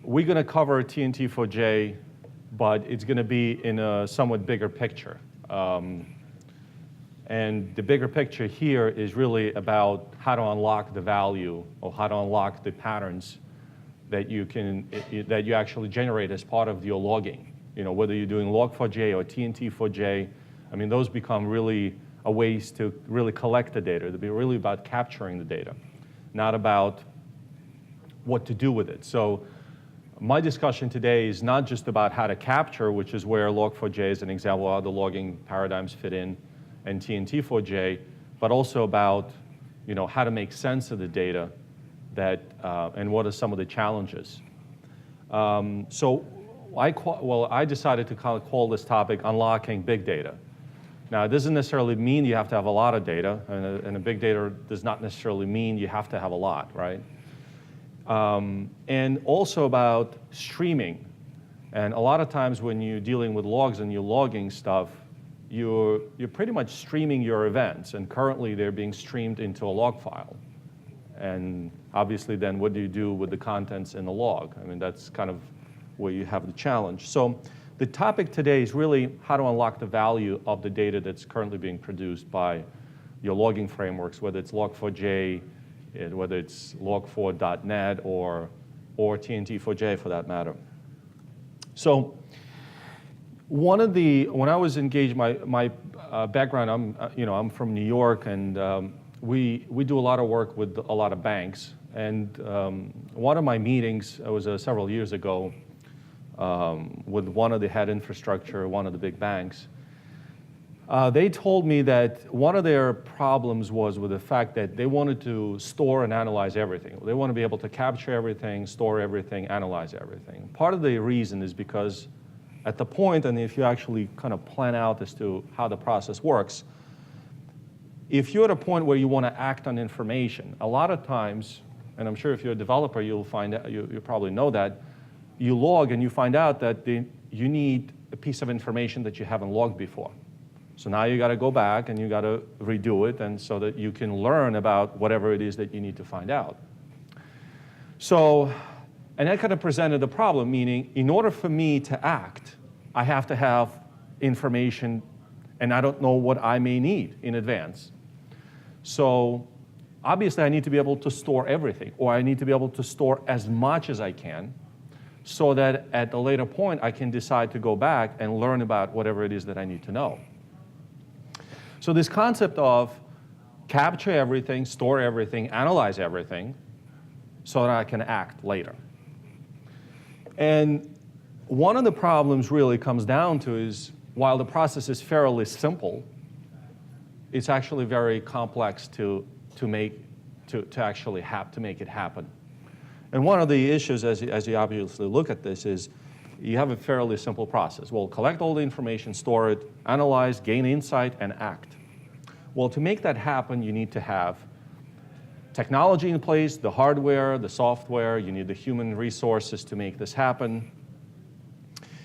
we're going to cover TNT4j, but it's going to be in a somewhat bigger picture. And the bigger picture here is really about how to unlock the value or how to unlock the patterns that you actually generate as part of your logging. Whether you're doing log4j or TNT4j, I mean, those become really a ways to really collect the data. It'll be really about capturing the data, not about what to do with it. So my discussion today is not just about how to capture, which is where log4j is an example of how the logging paradigms fit in, and TNT4j, but also about how to make sense of the data and what are some of the challenges. So I decided to kind of call this topic Unlocking Big Data. Now, it doesn't necessarily mean you have to have a lot of data, and a big data does not necessarily mean you have to have a lot, right? And also about streaming. And a lot of times when you're dealing with logs and you're logging stuff, you're pretty much streaming your events, and currently they're being streamed into a log file. And obviously then what do you do with the contents in the log? I mean, that's kind of where you have the challenge. So the topic today is really how to unlock the value of the data that's currently being produced by your logging frameworks, whether it's log4j, whether it's log4.net or TNT4j for that matter. So when I was engaged, my background, I'm from New York, and we do a lot of work with a lot of banks. And one of my meetings, it was several years ago, with one of the head infrastructure, one of the big banks. They told me that one of their problems was with the fact that they wanted to store and analyze everything. They want to be able to capture everything, store everything, analyze everything. Part of the reason is because at the point, and if you actually kind of plan out as to how the process works, if you're at a point where you want to act on information, a lot of times, and I'm sure if you're a developer, you'll find out, you probably know that, you log and you find out that you need a piece of information that you haven't logged before. So now you got to go back and you got to redo it, and so that you can learn about whatever it is that you need to find out. So, and that kind of presented the problem, meaning in order for me to act, I have to have information, and I don't know what I may need in advance. So obviously I need to be able to store everything, or I need to be able to store as much as I can, so that at a later point I can decide to go back and learn about whatever it is that I need to know. So this concept of capture everything, store everything, analyze everything, so that I can act later. And one of the problems really comes down to is, while the process is fairly simple, it's actually very complex to make it happen. And one of the issues, as you obviously look at this, is you have a fairly simple process. Well, collect all the information, store it, analyze, gain insight, and act. Well, to make that happen, you need to have technology in place, the hardware, the software, you need the human resources to make this happen.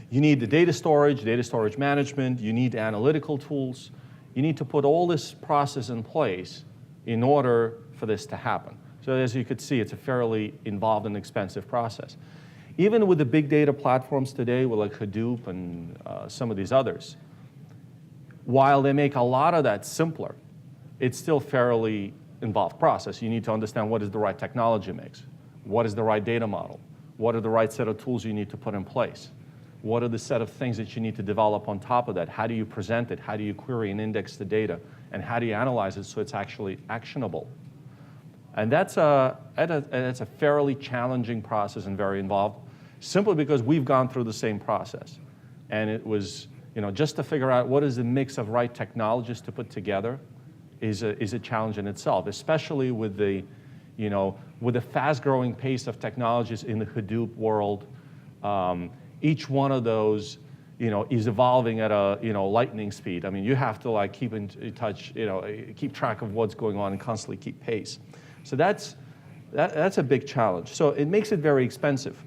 You need the data storage management, you need analytical tools. You need to put all this process in place in order for this to happen. So as you could see, it's a fairly involved and expensive process. Even with the big data platforms today, with like Hadoop and some of these others, while they make a lot of that simpler, it's still fairly involved process. You need to understand what is the right technology mix, what is the right data model, what are the right set of tools you need to put in place, what are the set of things that you need to develop on top of that, how do you present it, how do you query and index the data, and how do you analyze it so it's actually actionable. And that's a fairly challenging process and very involved, simply because we've gone through the same process. And it was, just to figure out what is the mix of right technologies to put together is a challenge in itself, especially with the, with the fast-growing pace of technologies in the Hadoop world. Each one of those, is evolving at a, lightning speed. I mean, you have to keep in touch, keep track of what's going on and constantly keep pace. So that's a big challenge. So it makes it very expensive.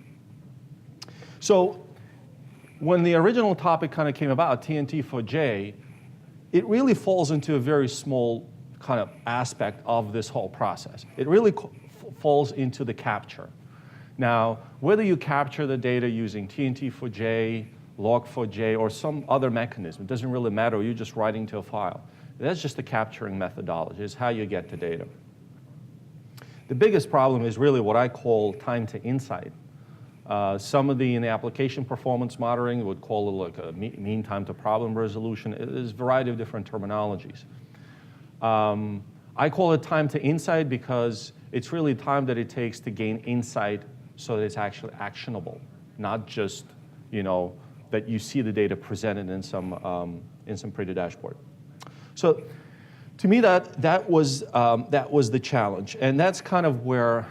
So when the original topic kind of came about, TNT4j, it really falls into a very small kind of aspect of this whole process. It really falls into the capture. Now, whether you capture the data using TNT4j, log4j, or some other mechanism, it doesn't really matter, you're just writing to a file. That's just the capturing methodology, it's how you get the data. The biggest problem is really what I call time to insight. Some of in the application performance monitoring would call it like a mean time to problem resolution. There's a variety of different terminologies. I call it time to insight because it's really time that it takes to gain insight so that it's actually actionable, not just that you see the data presented in some pretty dashboard. So to me, that was the challenge, and that's kind of where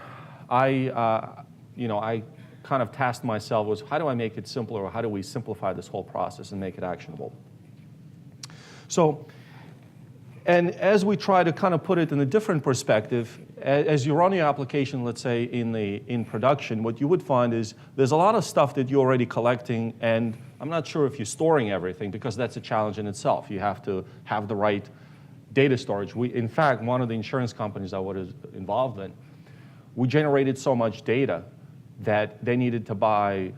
I kind of tasked myself was how do I make it simpler, or how do we simplify this whole process and make it actionable? So, and as we try to kind of put it in a different perspective, as you run your application, let's say in production, what you would find is there's a lot of stuff that you're already collecting, and I'm not sure if you're storing everything because that's a challenge in itself. You have to have the right data storage. In fact, one of the insurance companies I was involved in, we generated so much data that they needed to buy,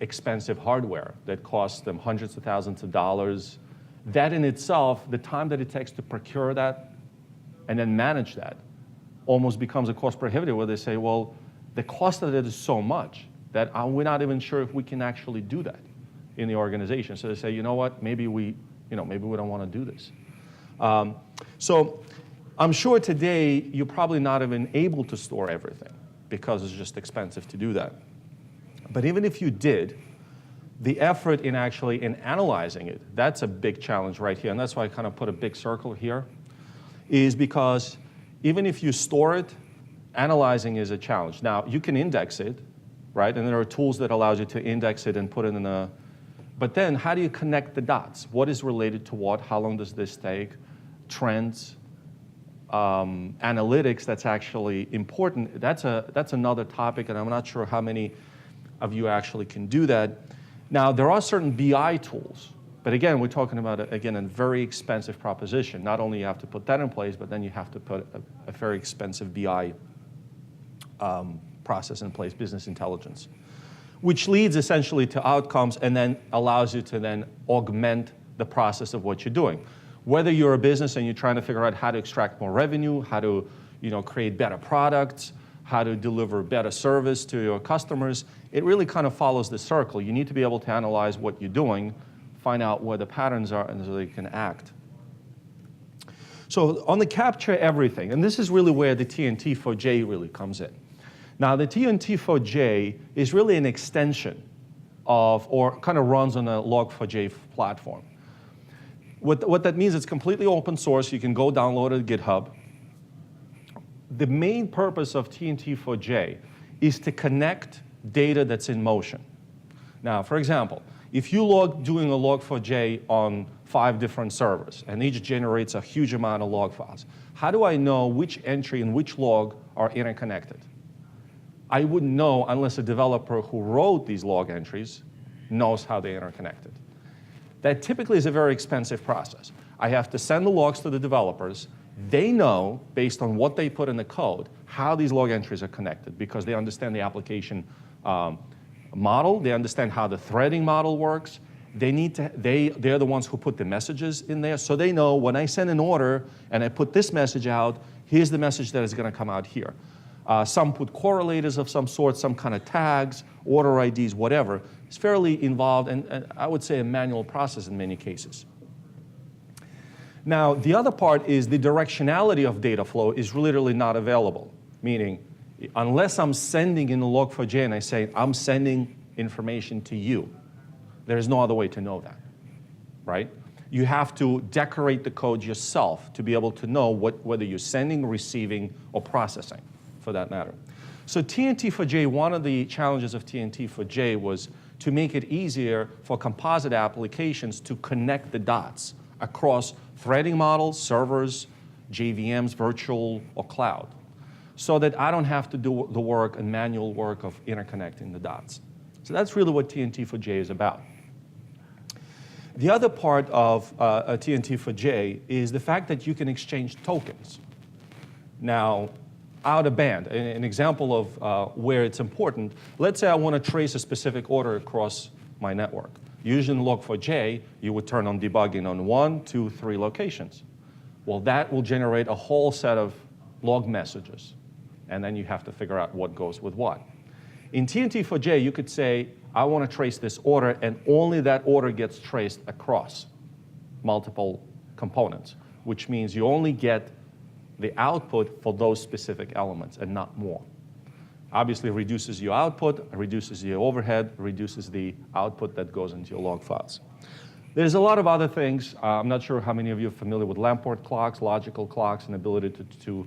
expensive hardware that cost them hundreds of thousands of dollars. That in itself, the time that it takes to procure that and then manage that almost becomes a cost prohibitive, where they say, well, the cost of it is so much that we're not even sure if we can actually do that in the organization. So they say, you know what, maybe we don't want to do this. So I'm sure today you're probably not even able to store everything because it's just expensive to do that. But even if you did, the effort in analyzing it, that's a big challenge right here. And that's why I kind of put a big circle here, is because even if you store it, analyzing is a challenge. Now, you can index it, right? And there are tools that allow you to index it and put it in a, but then how do you connect the dots? What is related to what? How long does this take? Trends, analytics, that's actually important. That's another topic, and I'm not sure how many of you actually can do that. Now, there are certain BI tools, but again, we're talking about, a very expensive proposition. Not only you have to put that in place, but then you have to put a very expensive BI process in place, business intelligence, which leads essentially to outcomes and then allows you to then augment the process of what you're doing. Whether you're a business and you're trying to figure out how to extract more revenue, how to create better products, how to deliver better service to your customers, it really kind of follows the circle. You need to be able to analyze what you're doing, find out where the patterns are, and so they can act. So on the capture everything, and this is really where the TNT4j really comes in. Now the TNT4j is really an extension of, or kind of runs on a log4j platform. What that means, it's completely open source. You can go download it at GitHub. The main purpose of TNT4j is to connect data that's in motion. Now, for example, if you're doing a log4j on 5 different servers, and each generates a huge amount of log files, how do I know which entry and which log are interconnected? I wouldn't know unless a developer who wrote these log entries knows how they're interconnected. That typically is a very expensive process. I have to send the logs to the developers. They know, based on what they put in the code, how these log entries are connected because they understand the application model. They understand how the threading model works. They're the ones who put the messages in there. So they know when I send an order and I put this message out, here's the message that is going to come out here. Some put correlators of some sort, some kind of tags, order IDs, whatever. It's fairly involved and I would say a manual process in many cases. Now, the other part is the directionality of data flow is literally not available, meaning unless I'm sending in the log4j and I say I'm sending information to you, there's no other way to know that, right? You have to decorate the code yourself to be able to know whether you're sending, receiving, or processing, for that matter. So TNT4j, one of the challenges of TNT4j was to make it easier for composite applications to connect the dots across threading models, servers, JVMs, virtual, or cloud, so that I don't have to do the work and manual work of interconnecting the dots. So that's really what TNT4j is about. The other part of TNT4j is the fact that you can exchange tokens. Now, out of band. An example of where it's important, let's say I want to trace a specific order across my network. Usually in Log4j, you would turn on debugging on 1, 2, 3 locations. Well, that will generate a whole set of log messages, and then you have to figure out what goes with what. In TNT4j, you could say, I want to trace this order, and only that order gets traced across multiple components, which means you only get the output for those specific elements and not more. Obviously, reduces your output, reduces your overhead, reduces the output that goes into your log files. There's a lot of other things. I'm not sure how many of you are familiar with Lamport clocks, logical clocks, and ability to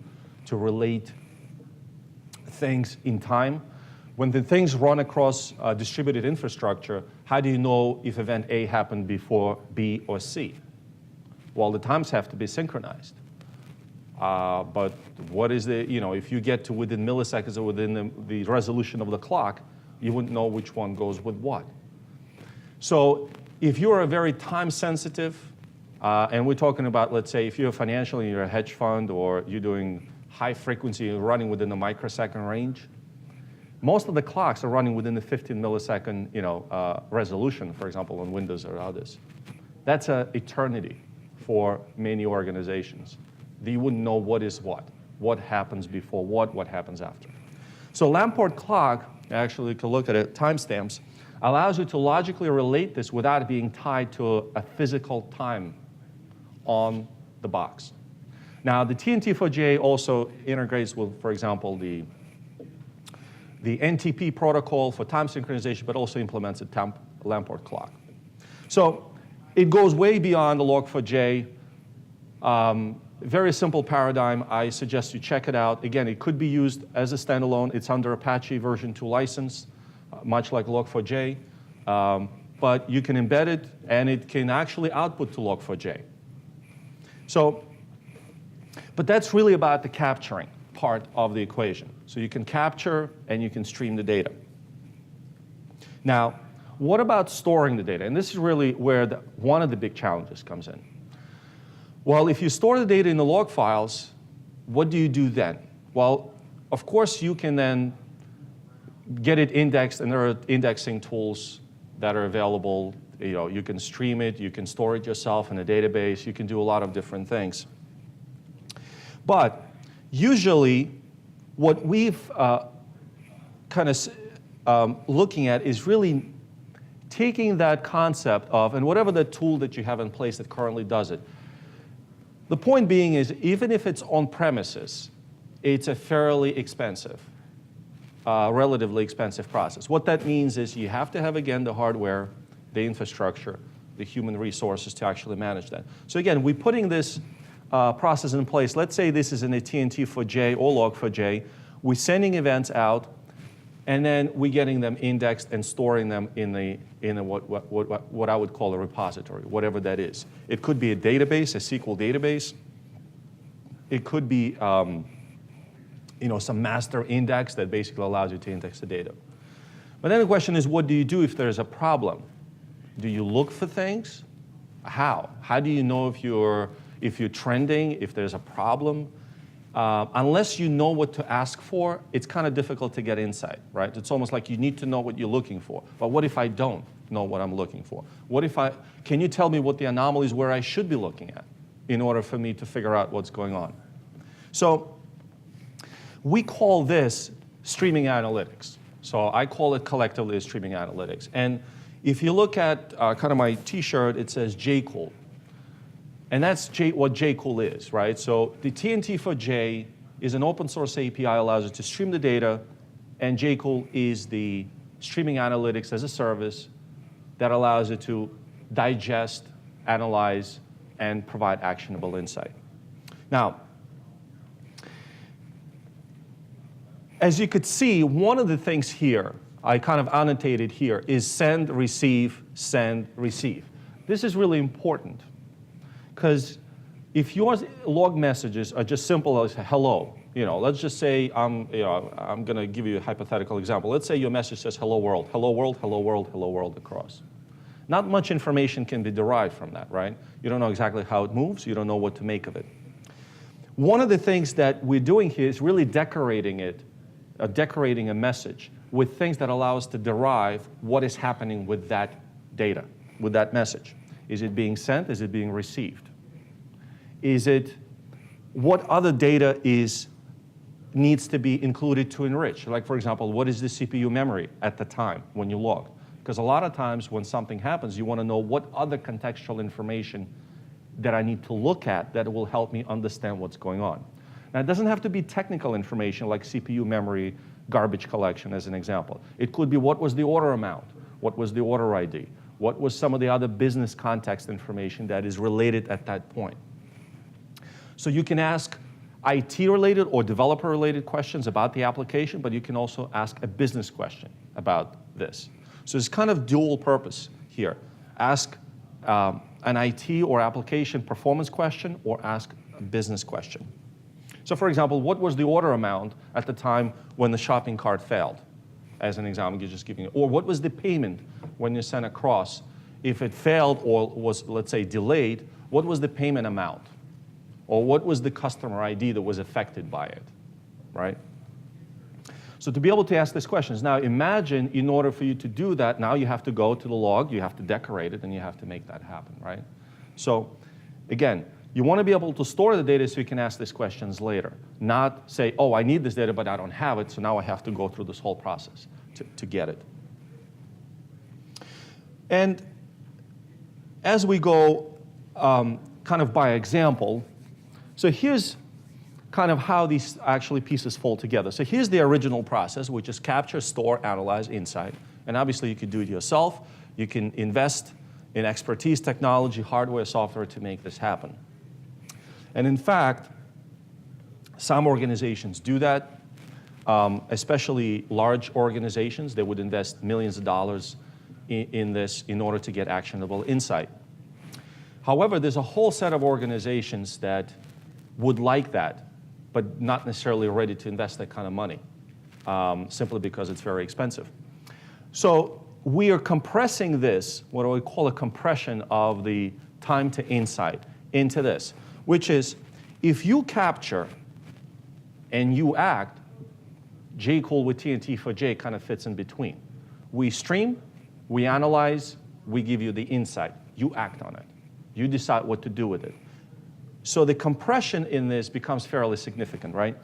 relate things in time. When the things run across distributed infrastructure, how do you know if event A happened before B or C? Well, the times have to be synchronized. But what is the, if you get to within milliseconds or within the resolution of the clock, you wouldn't know which one goes with what. So if you're a very time sensitive, and we're talking about, let's say, if you're financial and you're a hedge fund or you're doing high frequency, you're running within the microsecond range, most of the clocks are running within the 15 millisecond resolution, for example, on Windows or others. That's an eternity for many organizations. You wouldn't know what is what happens before what happens after. So Lamport clock, actually, you can look at it, timestamps, allows you to logically relate this without being tied to a physical time on the box. Now, the TNT4j also integrates with, for example, the NTP protocol for time synchronization, but also implements a Lamport clock. So it goes way beyond the Log4j. Very simple paradigm. I suggest you check it out. Again, it could be used as a standalone. It's under Apache version 2 license, much like Log4j. But you can embed it, and it can actually output to Log4j. So, but that's really about the capturing part of the equation. So you can capture, and you can stream the data. Now, what about storing the data? And this is really where one of the big challenges comes in. Well, if you store the data in the log files, what do you do then? Well, of course, you can then get it indexed, and there are indexing tools that are available. You can stream it, you can store it yourself in a database, you can do a lot of different things. But usually, what we've kind of looking at is really taking that concept of, and whatever the tool that you have in place that currently does it. The point being is, even if it's on premises, it's a fairly expensive, relatively expensive process. What that means is you have to have, again, the hardware, the infrastructure, the human resources to actually manage that. So again, we're putting this process in place. Let's say this is in a TNT4j or Log4j. We're sending events out, and then we're getting them indexed and storing them in what I would call a repository, whatever that is. It could be a database, a SQL database. It could be some master index that basically allows you to index the data. But then the question is, what do you do if there's a problem? Do you look for things? How? How do you know if you're trending, if there's a problem? Unless you know what to ask for, it's kind of difficult to get insight, right? It's almost like you need to know what you're looking for. But what if I don't know what I'm looking for? Can you tell me what the anomalies where I should be looking at in order for me to figure out what's going on? So we call this streaming analytics. So I call it collectively streaming analytics. And if you look at kind of my t-shirt, it says JCool. And that's what JCool is, right? So the TNT4j is an open source API, allows you to stream the data, and JCool is the streaming analytics as a service that allows you to digest, analyze, and provide actionable insight. Now, as you could see, one of the things here, I kind of annotated here, is send, receive, send, receive. This is really important. Because if your log messages are just simple as hello, let's just say I'm going to give you a hypothetical example. Let's say your message says hello world, hello world, hello world, hello world across. Not much information can be derived from that, right? You don't know exactly how it moves. You don't know what to make of it. One of the things that we're doing here is really decorating it, decorating a message with things that allow us to derive what is happening with that data, with that message. Is it being sent? Is it being received? Is it, what other data needs to be included to enrich? Like, for example, what is the CPU memory at the time when you log? Because a lot of times when something happens, you want to know what other contextual information that I need to look at that will help me understand what's going on. Now, it doesn't have to be technical information like CPU memory, garbage collection as an example. It could be what was the order amount, what was the order ID, what was some of the other business context information that is related at that point. So you can ask IT-related or developer-related questions about the application, but you can also ask a business question about this. So it's kind of dual purpose here. Ask an IT or application performance question or ask a business question. So for example, what was the order amount at the time when the shopping cart failed? As an example, you're just giving it. Or what was the payment when you sent across? If it failed or was, let's say, delayed, what was the payment amount? Or what was the customer ID that was affected by it, right? So to be able to ask these questions, now imagine in order for you to do that, now you have to go to the log, you have to decorate it, and you have to make that happen, right? So again, you want to be able to store the data so you can ask these questions later, not say, oh, I need this data, but I don't have it, so now I have to go through this whole process to get it. And as we go kind of by example, so here's kind of how these actually pieces fall together. So here's the original process, which is capture, store, analyze, insight. And obviously you could do it yourself. You can invest in expertise, technology, hardware, software to make this happen. And in fact, some organizations do that, especially large organizations. They would invest millions of dollars in this in order to get actionable insight. However, there's a whole set of organizations that would like that, but not necessarily ready to invest that kind of money, simply because it's very expensive. So we are compressing this, what we call a compression of the time to insight, into this, which is if you capture and you act, J-Cool with TNT4j kind of fits in between. We stream, we analyze, we give you the insight. You act on it. You decide what to do with it. So the compression in this becomes fairly significant, right?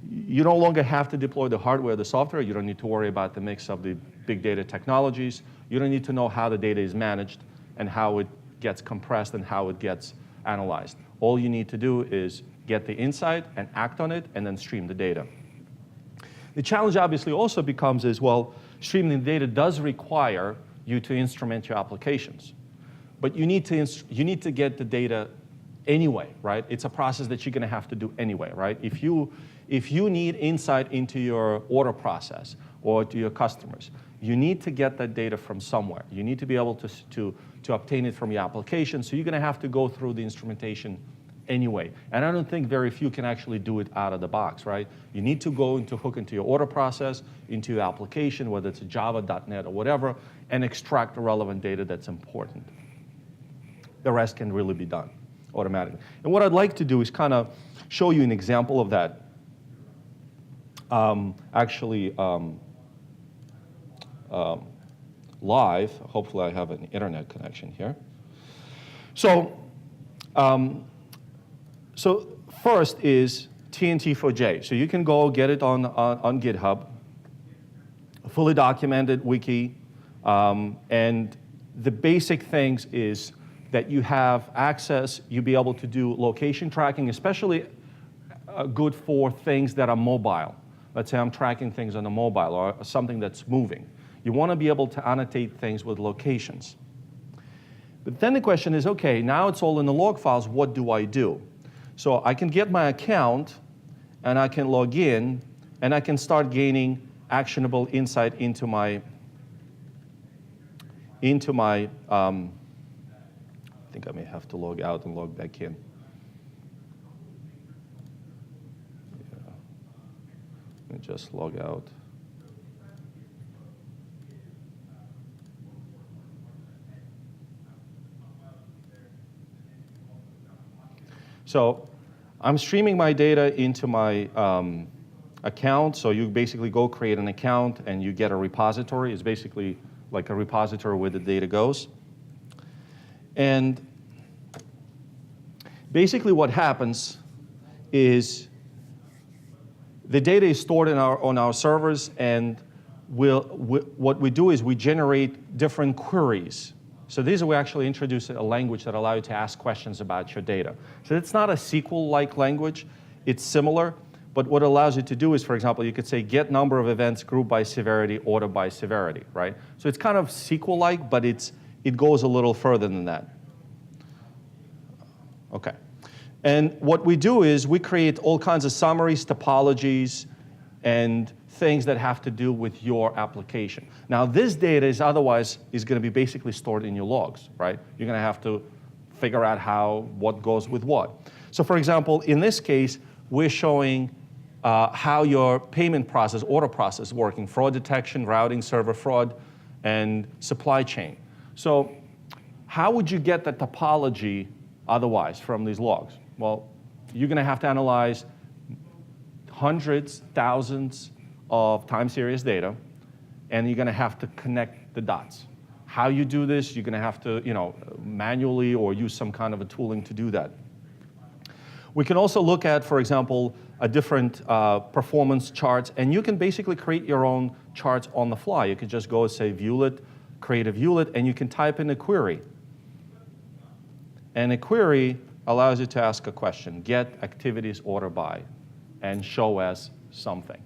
You no longer have to deploy the hardware, the software. You don't need to worry about the mix of the big data technologies. You don't need to know how the data is managed and how it gets compressed and how it gets analyzed. All you need to do is get the insight and act on it and then stream the data. The challenge obviously also becomes is, well, streaming the data does require you to instrument your applications. But you need to get the data anyway, right? It's a process that you're going to have to do anyway, right? If you need insight into your order process or to your customers, you need to get that data from somewhere. You need to be able to obtain it from your application, so you're going to have to go through the instrumentation anyway. And I don't think very few can actually do it out of the box, right? You need to go hook into your order process, into your application, whether it's Java, .NET, or whatever, and extract the relevant data that's important. The rest can really be done automatically. And what I'd like to do is kind of show you an example of that. Live. Hopefully I have an internet connection here. So, so first is TNT4j. So you can go get it on GitHub, a fully documented wiki, and the basic things is that you have access, you'll be able to do location tracking, especially good for things that are mobile. Let's say I'm tracking things on a mobile or something that's moving. You want to be able to annotate things with locations. But then the question is, okay, now it's all in the log files, what do I do? So I can get my account, and I can log in, and I can start gaining actionable insight into my I think I may have to log out and log back in. Yeah. Let me just log out. So I'm streaming my data into my account. So you basically go create an account and you get a repository. It's basically like a repository where the data goes. And basically what happens is the data is stored on our servers, and what we do is we generate different queries. So these we actually introduce a language that allows you to ask questions about your data. So it's not a SQL-like language. It's similar. But what it allows you to do is, for example, you could say get number of events, group by severity, order by severity, right? So it's kind of SQL-like, but it goes a little further than that. Okay. And what we do is we create all kinds of summaries, topologies, and things that have to do with your application. Now, this data is otherwise going to be basically stored in your logs, right? You're going to have to figure out what goes with what. So, for example, in this case, we're showing how your payment process, order process is working, fraud detection, routing, server fraud, and supply chain. So how would you get the topology otherwise from these logs? Well, you're going to have to analyze hundreds, thousands of time series data, and you're going to have to connect the dots. How you do this, you're going to have to, manually or use some kind of a tooling to do that. We can also look at, for example, a different performance charts, and you can basically create your own charts on the fly. You could just go and say viewlet, create a viewlet, and you can type in a query. And a query allows you to ask a question, get activities order by, and show as something.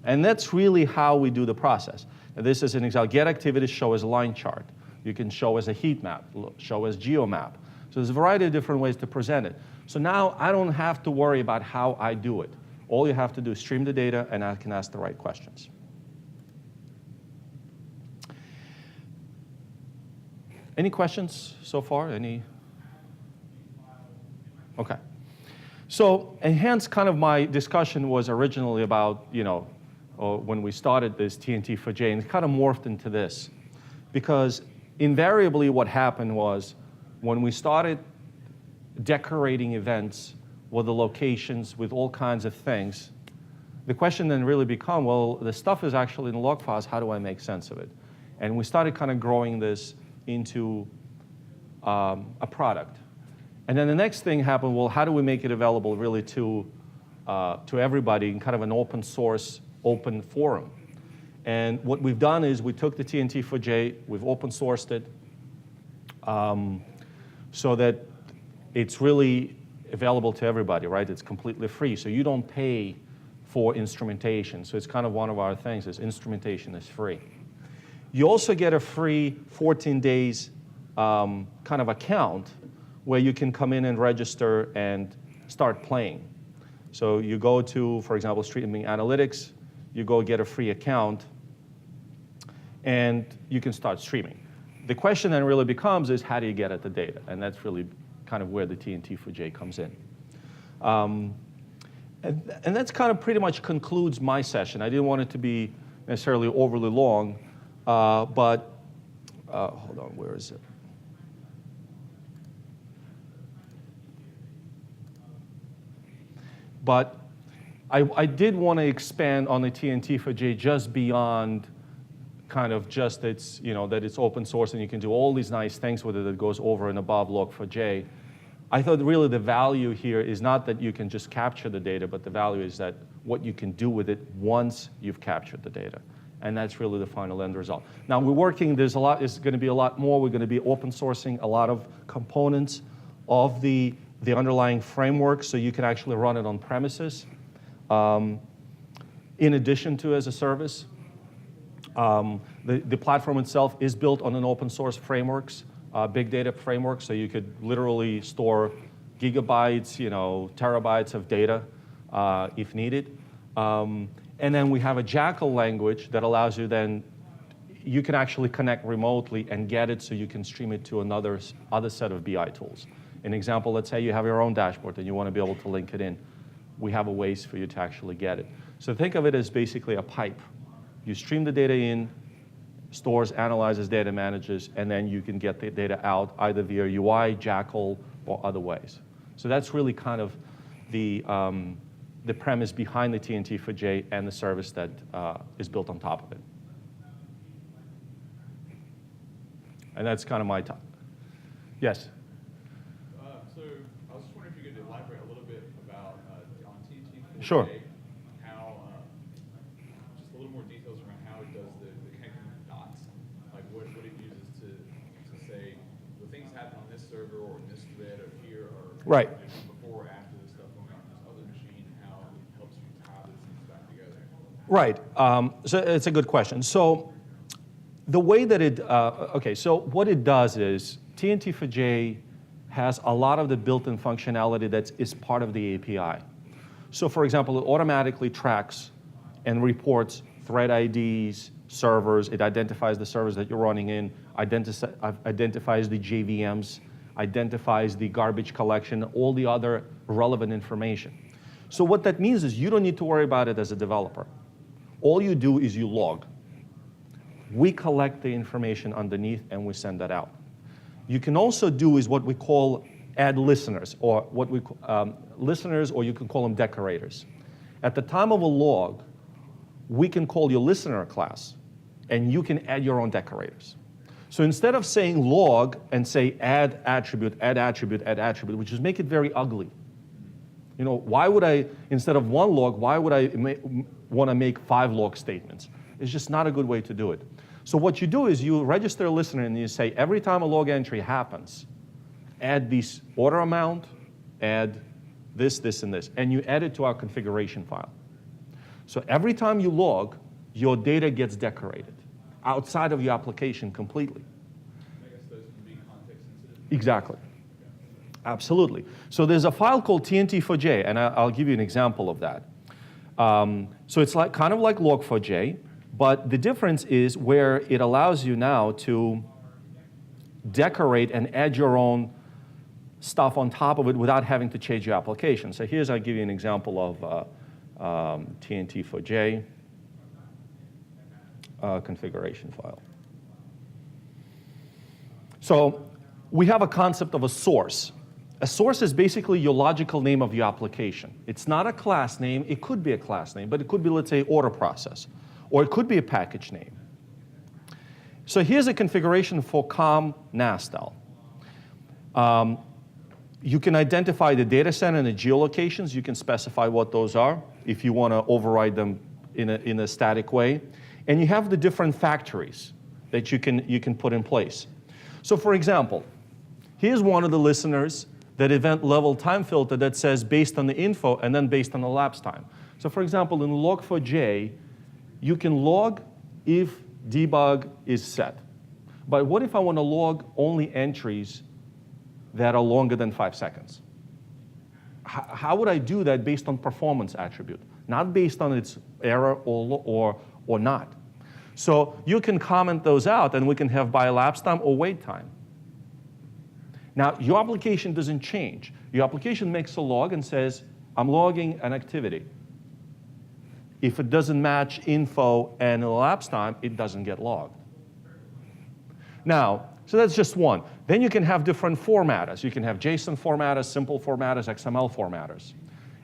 And that's really how we do the process. And this is an example. Get activities, show as a line chart. You can show as a heat map, show as geomap. So there's a variety of different ways to present it. So now I don't have to worry about how I do it. All you have to do is stream the data, and I can ask the right questions. Any questions so far? Any? Okay. So, and hence kind of my discussion was originally about, when we started this TNT4j, and it kind of morphed into this. Because invariably what happened was when we started decorating events with the locations, with all kinds of things, the question then really become, well, the stuff is actually in the log files, how do I make sense of it? And we started kind of growing this into a product. And then the next thing happened, well, how do we make it available really to everybody in kind of an open source, open forum? And what we've done is we took the TNT4j, we've open sourced it so that it's really available to everybody, right? It's completely free, so you don't pay for instrumentation. So it's kind of one of our things is instrumentation is free. You also get a free 14 days kind of account where you can come in and register and start playing. So you go to, for example, Streaming Analytics, you go get a free account, and you can start streaming. The question then really becomes is how do you get at the data? And that's really kind of where the TNT4j comes in. And that's kind of pretty much concludes my session. I didn't want it to be necessarily overly long, but hold on, where is it? But I did want to expand on the TNT4j just beyond kind of just its, that it's open source and you can do all these nice things with it that goes over and above log4j. I thought really the value here is not that you can just capture the data, but the value is that what you can do with it once you've captured the data. And that's really the final end result. Now we're working, there's going to be a lot more. We're going to be open sourcing a lot of components of the underlying framework so you can actually run it on premises in addition to as a service. The platform itself is built on an open source frameworks, big data framework, so you could literally store gigabytes, terabytes of data if needed. And then we have a Jackal language that allows you then, you can actually connect remotely and get it so you can stream it to other set of BI tools. An example, let's say you have your own dashboard and you want to be able to link it in. We have a ways for you to actually get it. So think of it as basically a pipe. You stream the data in, stores, analyzes, data manages, and then you can get the data out either via UI, Jackal, or other ways. So that's really kind of the premise behind the TNT4j and the service that is built on top of it. And that's kind of my top. Yes? So I was just wondering if you could elaborate a little bit about on TNT4j, Sure. how, just a little more details around how it does the connecting dots, like what it uses to say, well, things happen on this server or in this thread or here or Right. before or after this stuff going on this other machine, how it helps you tie these things back together. Right. So it's a good question. So the way that it, okay, so what it does is TNT4j has a lot of the built-in functionality that is part of the API. So for example, it automatically tracks and reports thread IDs, servers, it identifies the servers that you're running in, identifies the JVMs, identifies the garbage collection, all the other relevant information. So what that means is you don't need to worry about it as a developer. All you do is you log. We collect the information underneath and we send that out. You can also do is what we call add listeners, or what we listeners, or you can call them decorators. At the time of a log, we can call your listener class, and you can add your own decorators. So instead of saying log and say add attribute, add attribute, add attribute, which is make it very ugly. You know, why would I, instead of one log, why would I want to make 5 log statements? It's just not a good way to do it. So what you do is you register a listener and you say, every time a log entry happens, add this order amount, add this, this, and this, and you add it to our configuration file. So every time you log, your data gets decorated outside of your application completely. I guess those can be context sensitive. Exactly. Absolutely. So there's a file called TNT4j, and I'll give you an example of that. So it's like kind of like log4j, but the difference is where it allows you now to decorate and add your own stuff on top of it without having to change your application. So I'll give you an example of TNT4j configuration file. So we have a concept of a source. A source is basically your logical name of your application. It's not a class name. It could be a class name, but it could be, let's say, order process, or it could be a package name. So here's a configuration for COM NASTL. You can identify the data center and the geolocations. You can specify what those are if you want to override them in a static way. And you have the different factories that you can put in place. So for example, here's one of the listeners, that event level time filter that says based on the info and then based on the lapse time. So for example, in log4j, you can log if debug is set. But what if I want to log only entries that are longer than 5 seconds? How would I do that based on performance attribute, not based on its error or not? So you can comment those out, and we can have by elapsed time or wait time. Now, your application doesn't change. Your application makes a log and says, I'm logging an activity. If it doesn't match info and elapsed time, it doesn't get logged. Now, so that's just one. Then you can have different formatters. You can have JSON formatters, simple formatters, XML formatters.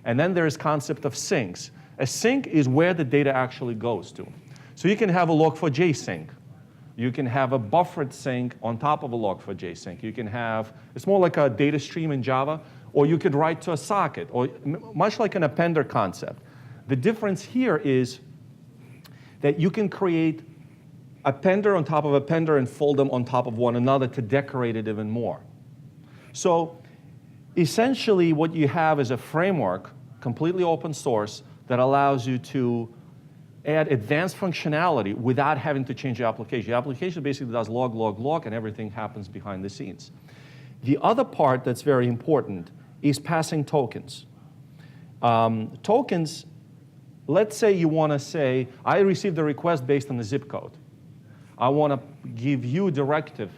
And then there's concept of syncs. A sync is where the data actually goes to. So you can have a log4j sync. You can have a buffered sync on top of a log4j sync. You can have, it's more like a data stream in Java, or you could write to a socket, or much like an appender concept. The difference here is that you can create appender on top of appender and fold them on top of one another to decorate it even more. So essentially what you have is a framework, completely open source, that allows you to add advanced functionality without having to change your application. Your application basically does log, log, log, and everything happens behind the scenes. The other part that's very important is passing tokens. Tokens, let's say you want to say, I received a request based on the zip code. I want to give you a directive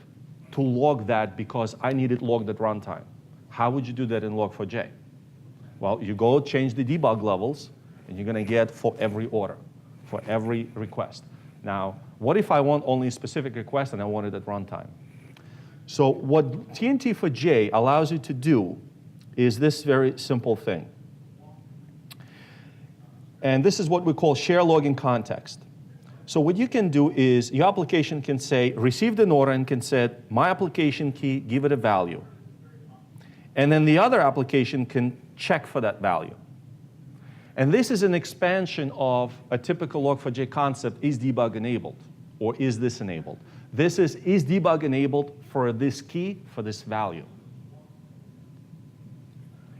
to log that because I need it logged at runtime. How would you do that in log4j? Well, you go change the debug levels, and you're going to get for every order, for every request. Now, what if I want only a specific request and I want it at runtime? So what TNT4j allows you to do is this very simple thing. And this is what we call share logging context. So what you can do is your application can say, received an order and can say, my application key, give it a value. And then the other application can check for that value. And this is an expansion of a typical Log4j concept, is debug enabled, or is this enabled? This is debug enabled for this key, for this value.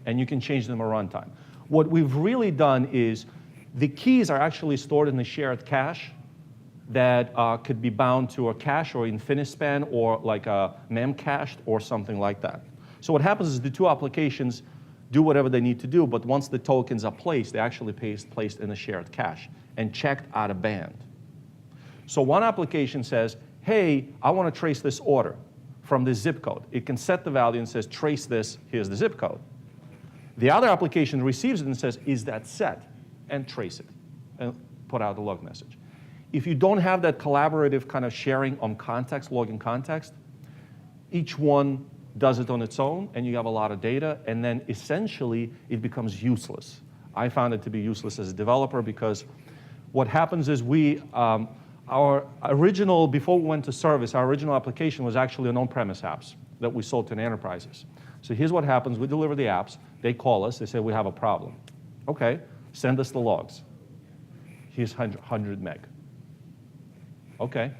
And you can change them at runtime. What we've really done is the keys are actually stored in the shared cache that could be bound to a cache or InfiniSpan or like a memcached or something like that. So what happens is the two applications do whatever they need to do, but once the tokens are placed, they're actually placed in a shared cache and checked out of band. So one application says, hey, I want to trace this order from this zip code. It can set the value and says, trace this, here's the zip code. The other application receives it and says, is that set? And trace it and put out a log message. If you don't have that collaborative kind of sharing on context, logging context, each one does it on its own, and you have a lot of data, and then essentially it becomes useless. I found it to be useless as a developer because what happens is our original, before we went to service, our original application was actually an on-premise apps that we sold to enterprises. So here's what happens. We deliver the apps. They call us. They say, we have a problem. OK, send us the logs. Here's 100 meg. OK,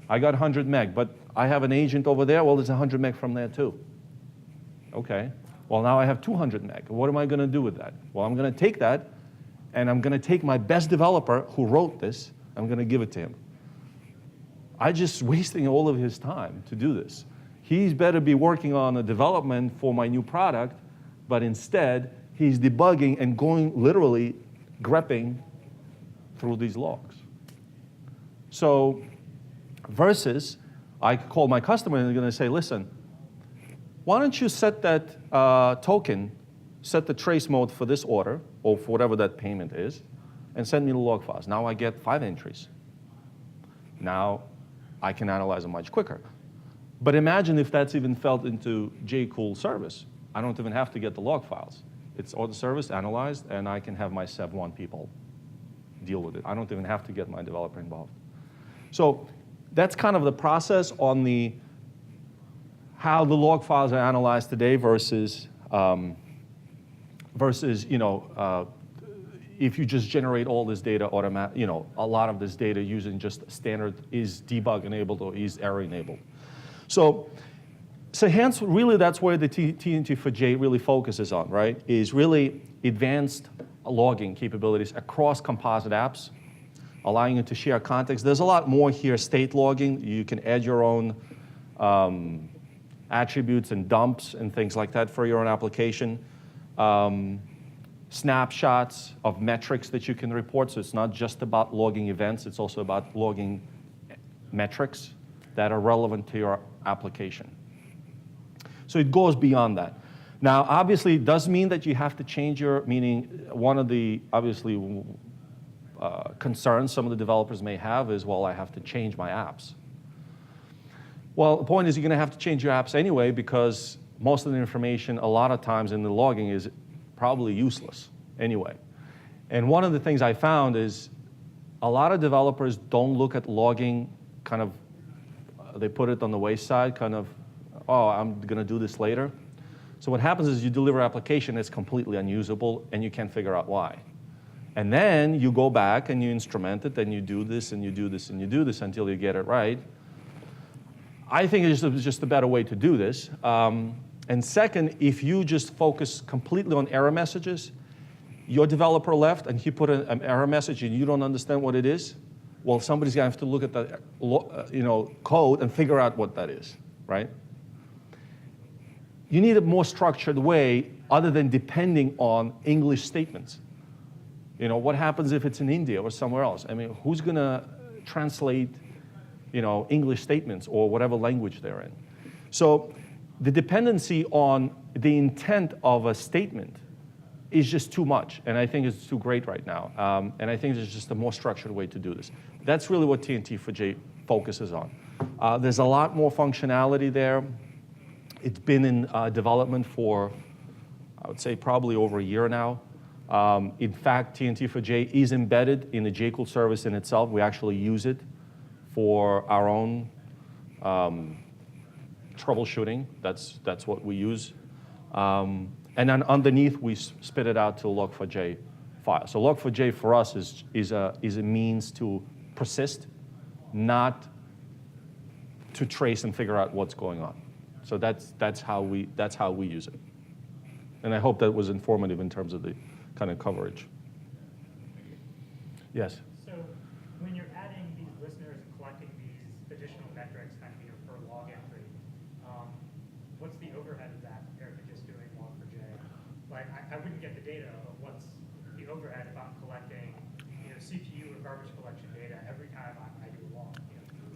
I got 100 meg, but I have an agent over there. Well, there's 100 meg from there, too. OK, well, now I have 200 meg. What am I going to do with that? Well, I'm going to take that, and I'm going to take my best developer who wrote this. I'm going to give it to him. I'm just wasting all of his time to do this. He's better be working on a development for my new product, but instead, he's debugging and going literally grepping through these logs. So versus, I call my customer and they're going to say, listen, why don't you set that token, set the trace mode for this order, or for whatever that payment is, and send me the log files. Now I get 5 entries. Now I can analyze them much quicker. But imagine if that's even fed into JCool service. I don't even have to get the log files. It's all the service analyzed, and I can have my Sev1 people deal with it. I don't even have to get my developer involved. So that's kind of the process on the how the log files are analyzed today versus if you just generate all this data a lot of this data using just standard is debug enabled or is error enabled. So hence, really, that's where the TNT4j really focuses on, right? Is really advanced logging capabilities across composite apps, allowing you to share context. There's a lot more here. State logging, you can add your own attributes and dumps and things like that for your own application. Snapshots of metrics that you can report. So it's not just about logging events. It's also about logging metrics that are relevant to your application. So it goes beyond that. Now, obviously, it does mean that you have to change meaning one of the, obviously, concerns some of the developers may have is, well, I have to change my apps. Well, the point is you're going to have to change your apps anyway because most of the information, a lot of times in the logging, is probably useless anyway. And one of the things I found is a lot of developers don't look at logging kind of, they put it on the wayside, kind of, oh, I'm going to do this later. So what happens is you deliver an application that's completely unusable, and you can't figure out why. And then you go back and you instrument it, and you do this, and you do this, and you do this until you get it right. I think it's just a better way to do this. And second, if you just focus completely on error messages, your developer left, and he put an error message, and you don't understand what it is, well, somebody's going to have to look at the code and figure out what that is, right? You need a more structured way other than depending on English statements. What happens if it's in India or somewhere else? I mean, who's going to translate, English statements or whatever language they're in? So the dependency on the intent of a statement is just too much, and I think it's too great right now. And I think there's just a more structured way to do this. That's really what TNT4j focuses on. There's a lot more functionality there. It's been in development for, I would say, probably over a year now. In fact, TNT4j is embedded in the JCool service in itself. We actually use it for our own troubleshooting. That's what we use. And then underneath, we spit it out to a log4j file. So log4j for us is a means to persist, not to trace and figure out what's going on. So that's how we use it. And I hope that was informative in terms of the kind of coverage. Yes? So when you're adding these listeners and collecting these additional metrics kind of per log entry, what's the overhead of that compared to just doing log4j? Like I wouldn't get the data, but what's the overhead if I'm collecting CPU or garbage collection data every time I do a log?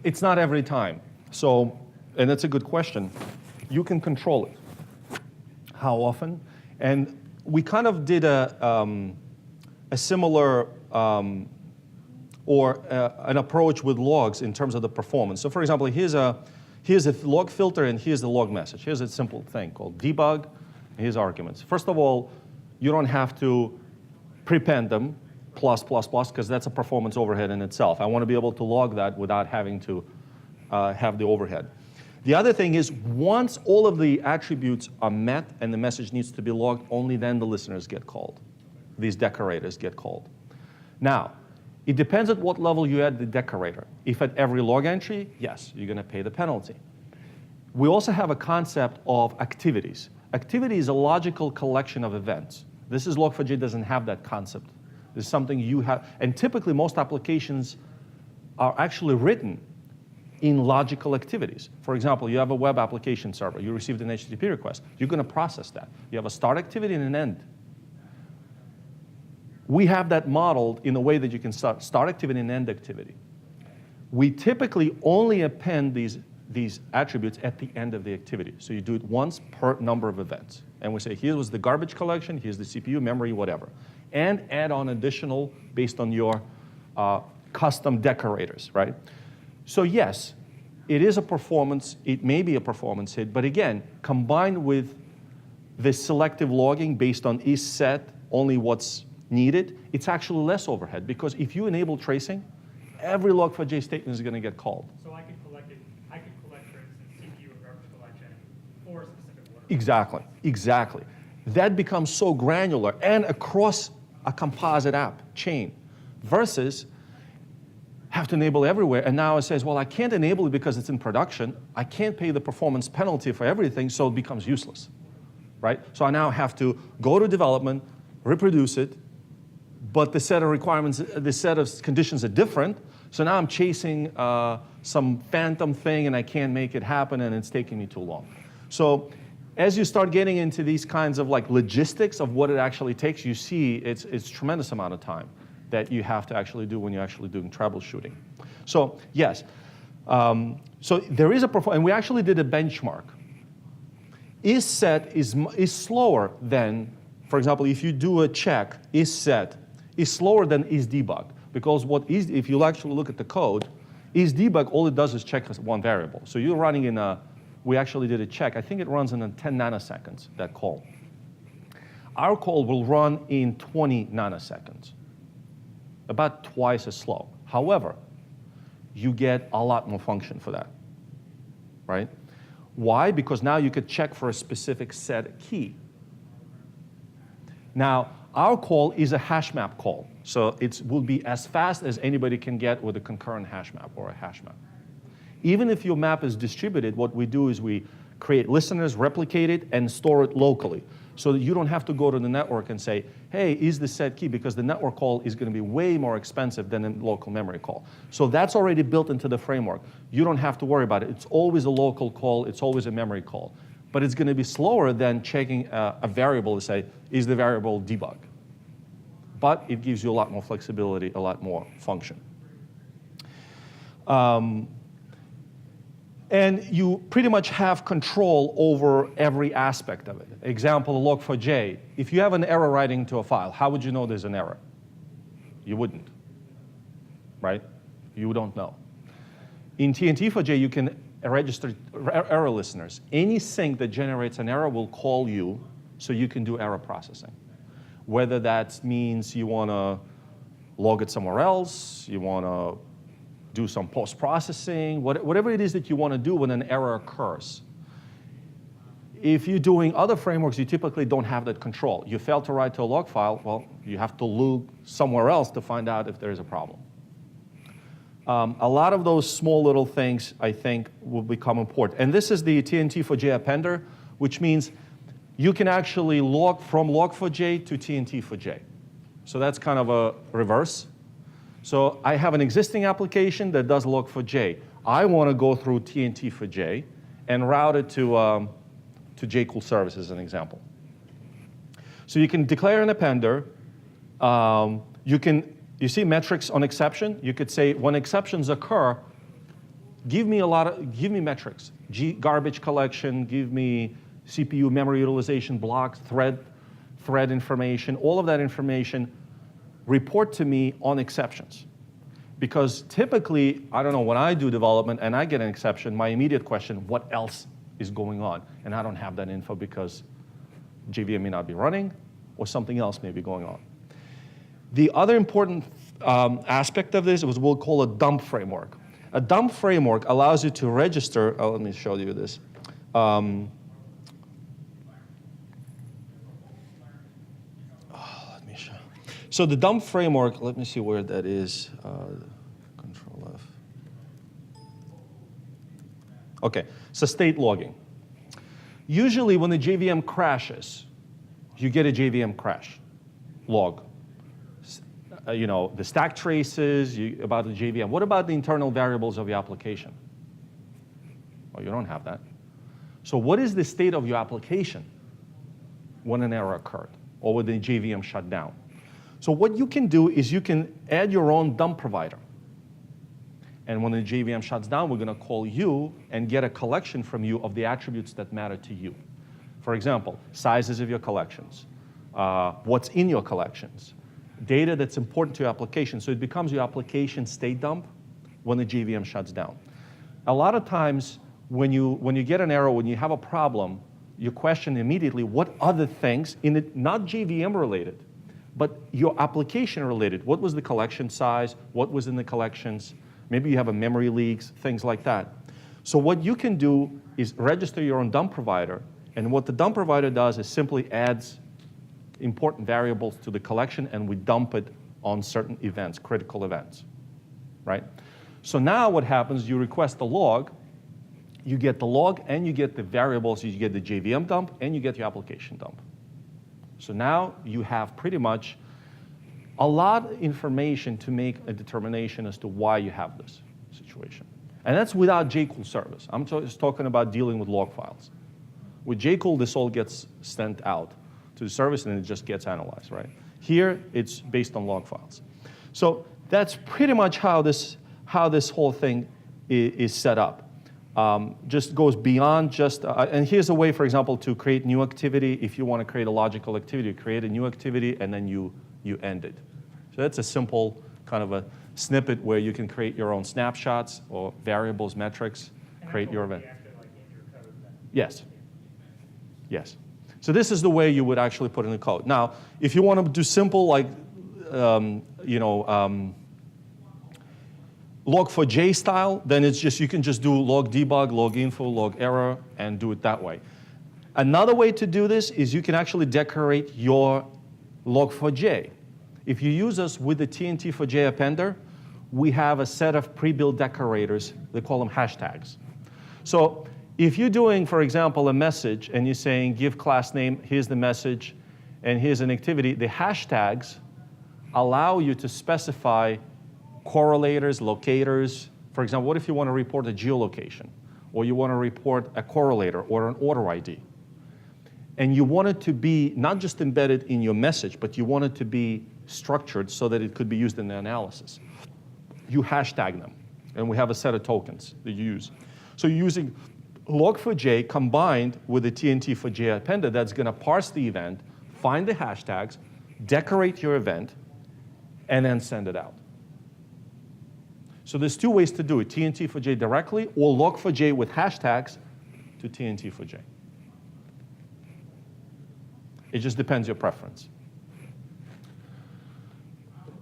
It's not every time. So, and that's a good question. You can control it. How often? And we kind of did a similar or an approach with logs in terms of the performance. So for example, here's a log filter and here's the log message. Here's a simple thing called debug, and here's arguments. First of all, you don't have to prepend them because that's a performance overhead in itself. I want to be able to log that without having to have the overhead. The other thing is, once all of the attributes are met and the message needs to be logged, only then the listeners get called. These decorators get called. Now, it depends at what level you add the decorator. If at every log entry, yes, you're going to pay the penalty. We also have a concept of activities. Activity is a logical collection of events. This is log4j doesn't have that concept. This is something you have, and typically most applications are actually written in logical activities. For example, you have a web application server. You received an HTTP request. You're going to process that. You have a start activity and an end. We have that modeled in a way that you can start activity and end activity. We typically only append these attributes at the end of the activity. So you do it once per number of events. And we say, here was the garbage collection, here's the CPU, memory, whatever. And add on additional based on your custom decorators, right? So yes, it is a performance, it may be a performance hit, but again, combined with the selective logging based on is set, only what's needed, it's actually less overhead, because if you enable tracing, every log4j statement is going to get called. So I could collect, for instance, CPU or garbage collection for a specific order. Exactly. That becomes so granular and across a composite app chain versus have to enable everywhere, and now it says, well, I can't enable it because it's in production. I can't pay the performance penalty for everything, so it becomes useless, right? So I now have to go to development, reproduce it, but the set of requirements, the set of conditions are different, so now I'm chasing some phantom thing and I can't make it happen and it's taking me too long. So as you start getting into these kinds of like logistics of what it actually takes, you see it's a tremendous amount of time that you have to actually do when you're actually doing troubleshooting. So yes, so there is a performance, and we actually did a benchmark. Is set is slower than, for example, if you do a check, is set is slower than is debug, because if you actually look at the code, is debug, all it does is check one variable. So you're running in we actually did a check, I think it runs in 10 nanoseconds, that call. Our call will run in 20 nanoseconds. About twice as slow. However, you get a lot more function for that, right? Why? Because now you could check for a specific set key. Now, our call is a hash map call, so it will be as fast as anybody can get with a concurrent hash map or a hash map. Even if your map is distributed, what we do is we create listeners, replicate it, and store it locally, so that you don't have to go to the network and say, hey, is the set key? Because the network call is going to be way more expensive than a local memory call. So that's already built into the framework. You don't have to worry about it. It's always a local call. It's always a memory call. But it's going to be slower than checking a variable to say, is the variable debug? But it gives you a lot more flexibility, a lot more function. And you pretty much have control over every aspect of it. Example, log4j. If you have an error writing to a file, how would you know there's an error? You wouldn't, right? You don't know. In TNT4j, you can register error listeners. Any sync that generates an error will call you so you can do error processing. whether that means you want to log it somewhere else, you want to do some post-processing, whatever it is that you want to do when an error occurs. If you're doing other frameworks, you typically don't have that control. You fail to write to a log file, well, you have to look somewhere else to find out if there's a problem. A lot of those small little things, I think, will become important. And this is the TNT4j appender, which means you can actually log from log4j to TNT4j. So that's kind of a reverse. So I have an existing application that does log4j. I want to go through TNT4j and route it to JCool service as an example. So you can declare an appender. You see metrics on exception. You could say when exceptions occur, give me metrics. Garbage collection, give me CPU memory utilization blocks, thread information, all of that information, report to me on exceptions. Because typically, I don't know, when I do development and I get an exception, my immediate question, what else is going on? And I don't have that info because JVM may not be running or something else may be going on. The other important aspect of this was we'll call a dump framework. A dump framework allows you to register, let me show you this. Let me show. So the dump framework, let me see where that is. Control F. Okay, so state logging. Usually when the JVM crashes, you get a JVM crash log. The stack traces about the JVM. What about the internal variables of your application? Well, you don't have that. So what is the state of your application when an error occurred or when the JVM shut down? So what you can do is you can add your own dump provider. And when the JVM shuts down, we're going to call you and get a collection from you of the attributes that matter to you. For example, sizes of your collections, what's in your collections, data that's important to your application. So it becomes your application state dump when the JVM shuts down. A lot of times when you get an error, when you have a problem, you question immediately what other things, not JVM related, but your application related. What was the collection size? What was in the collections? Maybe you have a memory leaks, things like that. So what you can do is register your own dump provider. And what the dump provider does is simply adds important variables to the collection, and we dump it on certain events, critical events, right? So now what happens, you request the log, you get the log, and you get the variables, you get the JVM dump, and you get your application dump. So now you have pretty much a lot of information to make a determination as to why you have this situation. And that's without JCool service. I'm just talking about dealing with log files. With JCool, this all gets sent out to the service and it just gets analyzed, right? Here, it's based on log files. So that's pretty much how this whole thing is set up. Just goes beyond just, and here's a way, for example, to create new activity. If you want to create a logical activity, create a new activity and then you end it. So that's a simple kind of a snippet where you can create your own snapshots or variables, metrics, create your event. Yes. Yes. So this is the way you would actually put in the code. Now, if you want to do simple like, log4j style, then it's just, you can just do log debug, log info, log error, and do it that way. Another way to do this is you can actually decorate your log4j. If you use us with the TNT4j appender, we have a set of pre-built decorators. They call them hashtags. So if you're doing, for example, a message and you're saying, give class name, here's the message, and here's an activity, the hashtags allow you to specify correlators, locators. For example, what if you want to report a geolocation, or you want to report a correlator or an order ID? And you want it to be not just embedded in your message, but you want it to be structured so that it could be used in the analysis. You hashtag them, and we have a set of tokens that you use. So you're using log4j combined with the TNT4j appender that's going to parse the event, find the hashtags, decorate your event, and then send it out. So there's two ways to do it, TNT4j directly or log4j with hashtags to TNT4j. It just depends your preference.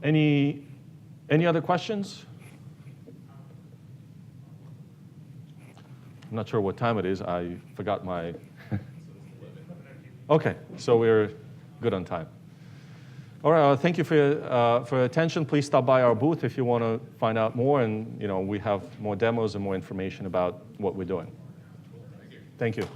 Any other questions? I'm not sure what time it is. I forgot my. Okay, so we're good on time. All right, thank you for your attention. Please stop by our booth if you want to find out more, and we have more demos and more information about what we're doing. Thank you.